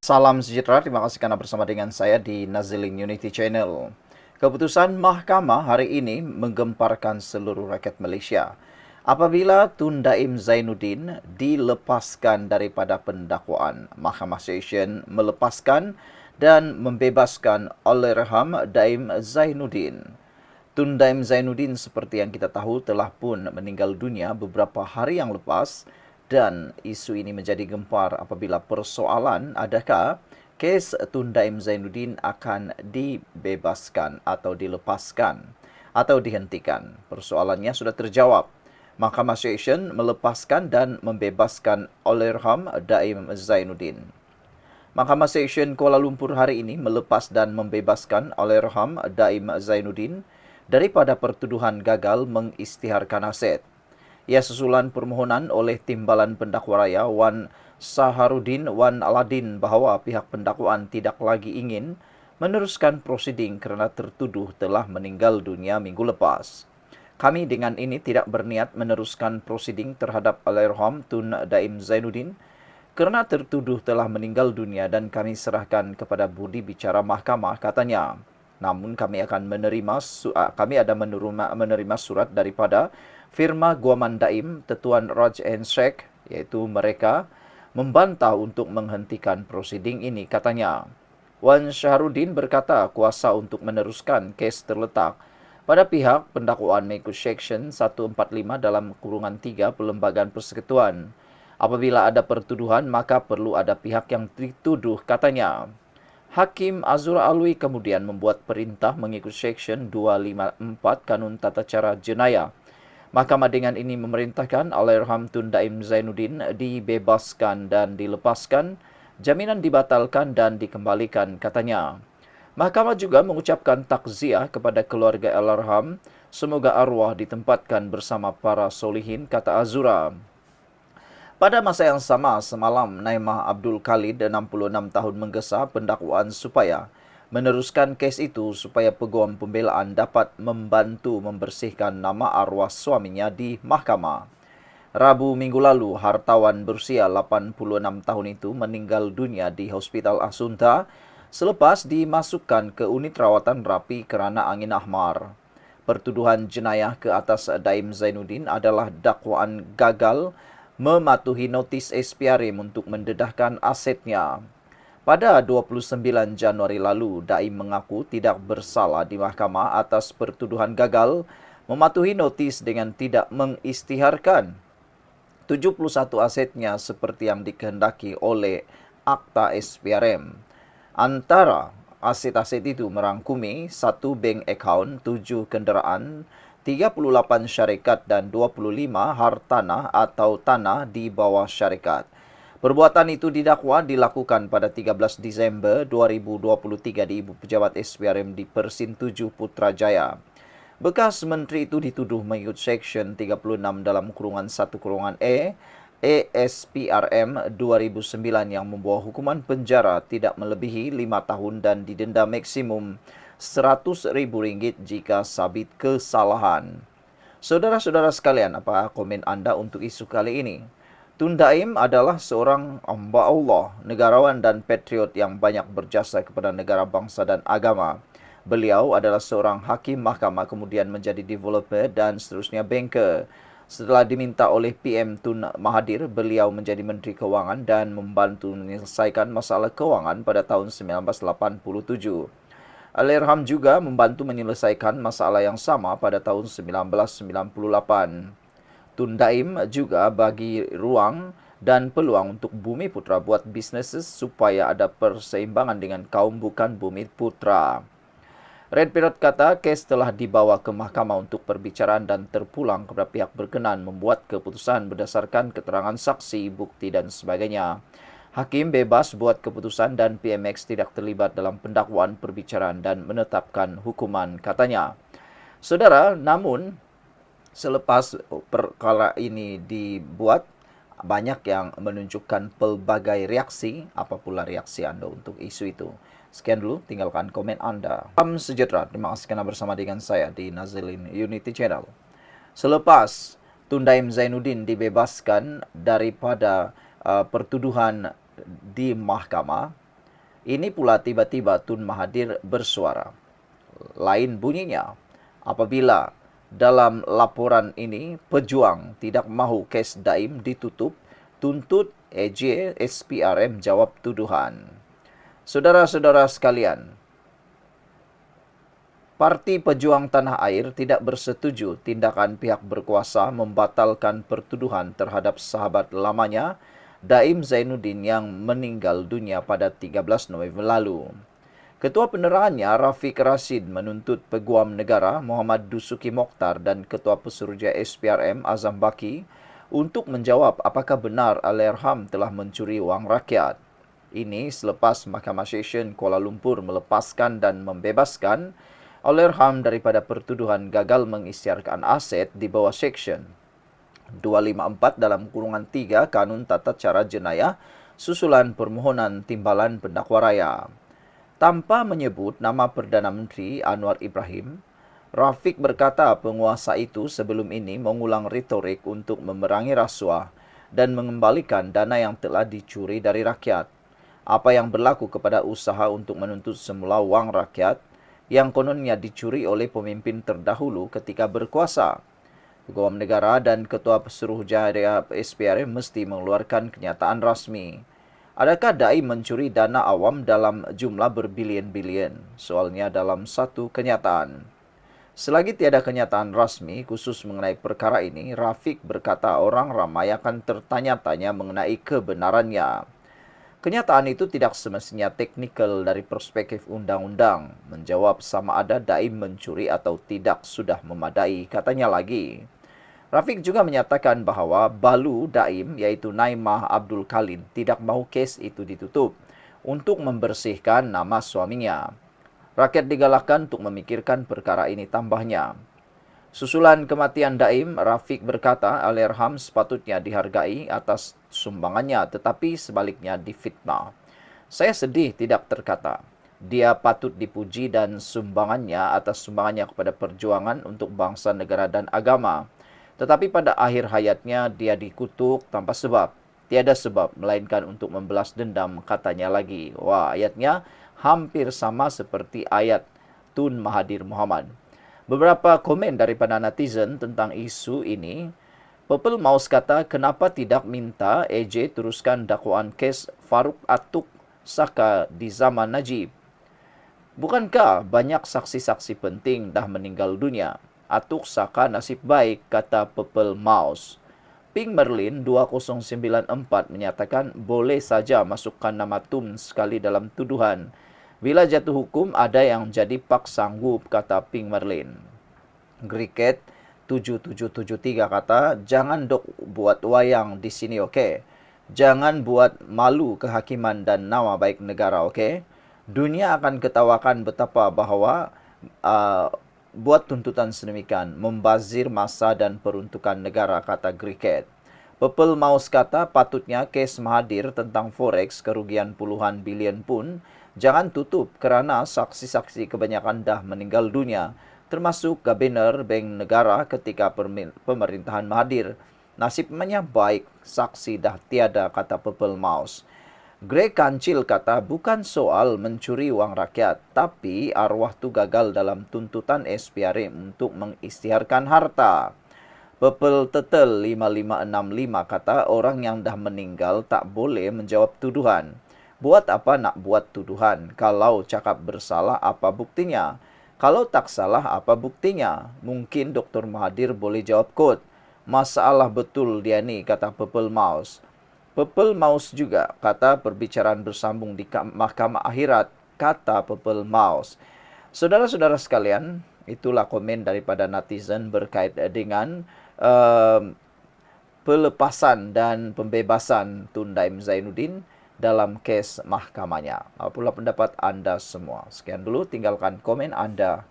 Salam sejahtera, terima kasih karena bersama dengan saya di Nazilin Unity Channel. Keputusan Mahkamah hari ini menggemparkan seluruh rakyat Malaysia. Apabila Tun Daim Zainuddin dilepaskan daripada pendakwaan, Mahkamah Session melepaskan dan membebaskan Allahyarham Daim Zainuddin. Tun Daim Zainuddin seperti yang kita tahu telah pun meninggal dunia beberapa hari yang lepas dan isu ini menjadi gempar apabila persoalan adakah kes Tun Daim Zainuddin akan dibebaskan atau dilepaskan atau dihentikan. Persoalannya sudah terjawab. Mahkamah Session melepaskan dan membebaskan Allahyarham Daim Zainuddin. Mahkamah Session Kuala Lumpur hari ini melepas dan membebaskan Allahyarham Daim Zainuddin daripada pertuduhan gagal mengisytiharkan aset. Ia susulan permohonan oleh Timbalan Pendakwa Raya Wan Saharuddin Wan Aladin bahawa pihak pendakwaan tidak lagi ingin meneruskan prosiding kerana tertuduh telah meninggal dunia minggu lepas. Kami dengan ini tidak berniat meneruskan prosiding terhadap Allahyarham Tun Daim Zainuddin kerana tertuduh telah meninggal dunia dan kami serahkan kepada budi bicara mahkamah, katanya. Namun kami akan menerima surat daripada firma Guaman Daim Tetuan Raj and Sheikh, iaitu mereka membantah untuk menghentikan prosiding ini, katanya. Wan Syahrudin berkata kuasa untuk meneruskan kes terletak pada pihak pendakwaan mengikut Seksyen 145 dalam kurungan 3 Perlembagaan Persekutuan. Apabila ada pertuduhan, maka perlu ada pihak yang dituduh, katanya. Hakim Azura Alwi kemudian membuat perintah mengikut Seksyen 254 Kanun Tata Cara Jenayah. Mahkamah dengan ini memerintahkan Allahyarham Tun Daim Zainuddin dibebaskan dan dilepaskan, jaminan dibatalkan dan dikembalikan, katanya. Mahkamah juga mengucapkan takziah kepada keluarga Allahyarham, semoga arwah ditempatkan bersama para solihin, kata Azura. Pada masa yang sama, semalam Naimah Abdul Khalid, 66 tahun, menggesa pendakwaan supaya meneruskan kes itu supaya peguam pembelaan dapat membantu membersihkan nama arwah suaminya di mahkamah. Rabu minggu lalu, hartawan berusia 86 tahun itu meninggal dunia di Hospital Asunta selepas dimasukkan ke unit rawatan rapi kerana angin ahmar. Pertuduhan jenayah ke atas Daim Zainuddin adalah dakwaan gagal mematuhi notis SPRM untuk mendedahkan asetnya. Pada 29 Januari lalu, Daim mengaku tidak bersalah di mahkamah atas pertuduhan gagal mematuhi notis dengan tidak mengisytiharkan 71 asetnya seperti yang dikehendaki oleh Akta SPRM. Antara aset-aset itu merangkumi 1 bank akaun, 7 kenderaan, 38 syarikat dan 25 hartanah atau tanah di bawah syarikat. Perbuatan itu didakwa dilakukan pada 13 Disember 2023 di Ibu Pejabat SPRM di Persin 7 Putrajaya. Bekas menteri itu dituduh mengikut Seksyen 36 dalam kurungan 1 kurungan ASPRM 2009 yang membawa hukuman penjara tidak melebihi 5 tahun dan didenda maksimum RM100,000 jika sabit kesalahan. Saudara-saudara sekalian, apa komen anda untuk isu kali ini? Tun Daim adalah seorang hamba Allah, negarawan dan patriot yang banyak berjasa kepada negara, bangsa dan agama. Beliau adalah seorang hakim mahkamah, kemudian menjadi developer dan seterusnya banker. Setelah diminta oleh PM Tun Mahathir, beliau menjadi Menteri Kewangan dan membantu menyelesaikan masalah kewangan pada tahun 1987. Allahyarham juga membantu menyelesaikan masalah yang sama pada tahun 1998. Tun Daim juga bagi ruang dan peluang untuk Bumi Putra buat bisnes supaya ada perseimbangan dengan kaum bukan Bumi Putra. Red Parrot kata kes telah dibawa ke mahkamah untuk perbicaraan dan terpulang kepada pihak berkenan membuat keputusan berdasarkan keterangan saksi, bukti dan sebagainya. Hakim bebas buat keputusan dan PMX tidak terlibat dalam pendakwaan, perbicaraan dan menetapkan hukuman, katanya. Saudara, namun selepas perkara ini dibuat, banyak yang menunjukkan pelbagai reaksi. Apa pula reaksi anda untuk isu itu? Sekian dulu, tinggalkan komen anda. Salam sejahtera, terima kasih kerana bersama dengan saya di Nazilin Unity Channel. Selepas Tun Daim Zainuddin dibebaskan daripada pertuduhan di mahkamah, Ini pula tiba-tiba Tun Mahathir bersuara. Lain bunyinya, apabila dalam laporan ini pejuang tidak mahu kes Daim ditutup, tuntut AJ SPRM jawab tuduhan. Saudara-saudara sekalian, Parti Pejuang Tanah Air tidak bersetuju tindakan pihak berkuasa membatalkan pertuduhan terhadap sahabat lamanya, Daim Zainuddin yang meninggal dunia pada 13 November lalu. Ketua Penerangannya Rafiq Rashid menuntut Peguam Negara Muhammad Dusuki Mokhtar dan Ketua Pesuruhjaya SPRM Azam Baki untuk menjawab apakah benar Allahyarham telah mencuri wang rakyat. Ini selepas Mahkamah Session Kuala Lumpur melepaskan dan membebaskan Allahyarham daripada pertuduhan gagal mengisytiharkan aset di bawah Seksyen 254 dalam kurungan 3 Kanun Tata Cara Jenayah susulan permohonan timbalan pendakwa raya. Tanpa menyebut nama Perdana Menteri Anwar Ibrahim, Rafiq berkata penguasa itu sebelum ini mengulang retorik untuk memerangi rasuah dan mengembalikan dana yang telah dicuri dari rakyat. Apa yang berlaku kepada usaha untuk menuntut semula wang rakyat yang kononnya dicuri oleh pemimpin terdahulu ketika berkuasa. Peguam Negara dan Ketua Pesuruhjaya SPRM mesti mengeluarkan kenyataan rasmi. Adakah Daim mencuri dana awam dalam jumlah berbilion-bilion? Soalnya dalam satu kenyataan. Selagi tiada kenyataan rasmi khusus mengenai perkara ini, Rafiq berkata orang ramai akan tertanya-tanya mengenai kebenarannya. Kenyataan itu tidak semestinya teknikal dari perspektif undang-undang. Menjawab sama ada Daim mencuri atau tidak sudah memadai, katanya lagi. Rafiq juga menyatakan bahawa balu Daim iaitu Naimah Abdul Khalim tidak mahu kes itu ditutup untuk membersihkan nama suaminya. Rakyat digalakkan untuk memikirkan perkara ini tambahnya. Susulan kematian Daim, Rafiq berkata Allahyarham sepatutnya dihargai atas sumbangannya tetapi sebaliknya difitnah. Saya sedih tidak terkata. Dia patut dipuji dan sumbangannya kepada perjuangan untuk bangsa, negara dan agama. Tetapi pada akhir hayatnya dia dikutuk tanpa sebab. Tiada sebab melainkan untuk membalas dendam, katanya lagi. Wah, ayatnya hampir sama seperti ayat Tun Mahathir Mohamad. Beberapa komen daripada netizen tentang isu ini. Purple Mouse kata, kenapa tidak minta AJ teruskan dakwaan kes Farouk Atuk Saka di zaman Najib? Bukankah banyak saksi-saksi penting dah meninggal dunia? Atuk Saka nasib baik, kata Purple Mouse. Pink Merlin 2094 menyatakan boleh saja masukkan nama Tun sekali dalam tuduhan. Bila jatuh hukum, ada yang jadi pak sanggup, kata Pink Merlin. Griket 7773 kata, jangan dok buat wayang di sini, okey? Jangan buat malu kehakiman dan nama baik negara, okey? Dunia akan ketawakan betapa bahawa buat tuntutan sedemikian, membazir masa dan peruntukan negara, kata Griket. Purple Mouse kata patutnya kes Mahathir tentang forex kerugian puluhan bilion pun jangan tutup kerana saksi-saksi kebanyakan dah meninggal dunia, termasuk Gabenor Bank Negara ketika pemerintahan Mahathir. Nasibnya baik, saksi dah tiada, kata Purple Mouse. Greg Kancil kata bukan soal mencuri wang rakyat, tapi arwah tu gagal dalam tuntutan SPRM untuk mengisytiharkan harta. Purple Turtle 5565 kata orang yang dah meninggal tak boleh menjawab tuduhan. Buat apa nak buat tuduhan? Kalau cakap bersalah, apa buktinya? Kalau tak salah, apa buktinya? Mungkin Dr. Mahathir boleh jawab kod. Masalah betul dia ni, kata Purple Mouse. Purple Mouse juga kata perbicaraan bersambung di mahkamah akhirat, kata Purple Mouse. Saudara-saudara sekalian, itulah komen daripada netizen berkait dengan pelepasan dan pembebasan Tun Daim Zainuddin dalam kes mahkamahnya. Apalah pendapat anda semua? Sekian dulu, tinggalkan komen anda